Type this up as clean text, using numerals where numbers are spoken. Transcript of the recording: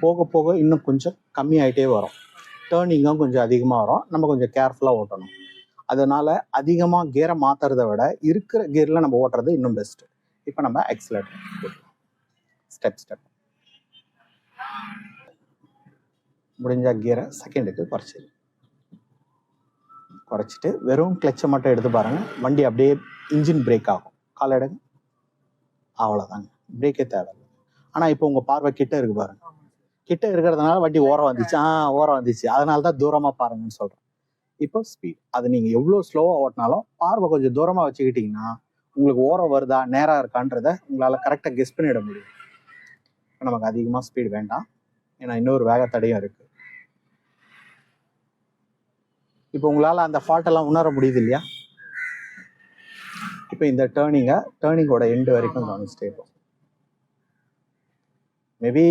போக போக இன்னும் கொஞ்சம் கம்மியாயிட்டே வரும். டேர்னிங்கும் கொஞ்சம் அதிகமாக வரும். நம்ம கொஞ்சம் கேர்ஃபுல்லாக ஓட்டணும். அதனால அதிகமாக கியரை மாற்றுறத விட இருக்கிற கியரில் நம்ம ஓட்டுறது இன்னும் பெஸ்ட்டு. இப்போ நம்ம எக்ஸலரேட்டர் ஸ்டெப் முடிஞ்ச கியரை செகண்டுக்கு குறைச்சிட்டு வெறும் கிளச்சை மட்டும் எடுத்து பாருங்கள். வண்டி அப்படியே இன்ஜின் பிரேக் ஆகும். கால் எடுங்க, அவ்வளோதாங்க, பிரேக்கே தேவையில்லை. ஆனால் இப்போ உங்கள் பார்வை கிட்ட இருக்கு பாருங்க. கிட்ட இருக்கிறதுனால வண்டி ஓரம் வந்துச்சு. அதனால தான் தூரமாக பாருங்கன்னு சொல்கிறேன். இப்போ ஸ்பீட் அது நீங்கள் எவ்வளோ ஸ்லோவாக ஓட்டினாலும் பார்வை கொஞ்சம் தூரமாக வச்சுக்கிட்டிங்கன்னா உங்களுக்கு ஓரம் வருதா நேராக இருக்கான்றதை உங்களால் கரெக்டாக கெஸ் பண்ணிட முடியும். நமக்கு அதிகமாக ஸ்பீட் வேண்டாம், ஏன்னா இன்னொரு வேகத்தடையும் இருக்குது. இப்போ உங்களால் அந்த ஃபால்ட்டெல்லாம் உணர முடியுது இல்லையா? இப்போ இந்த டேர்னிங்கோட எண்டு வரைக்கும் கவனிச்சுட்டே இருக்கும். மேபி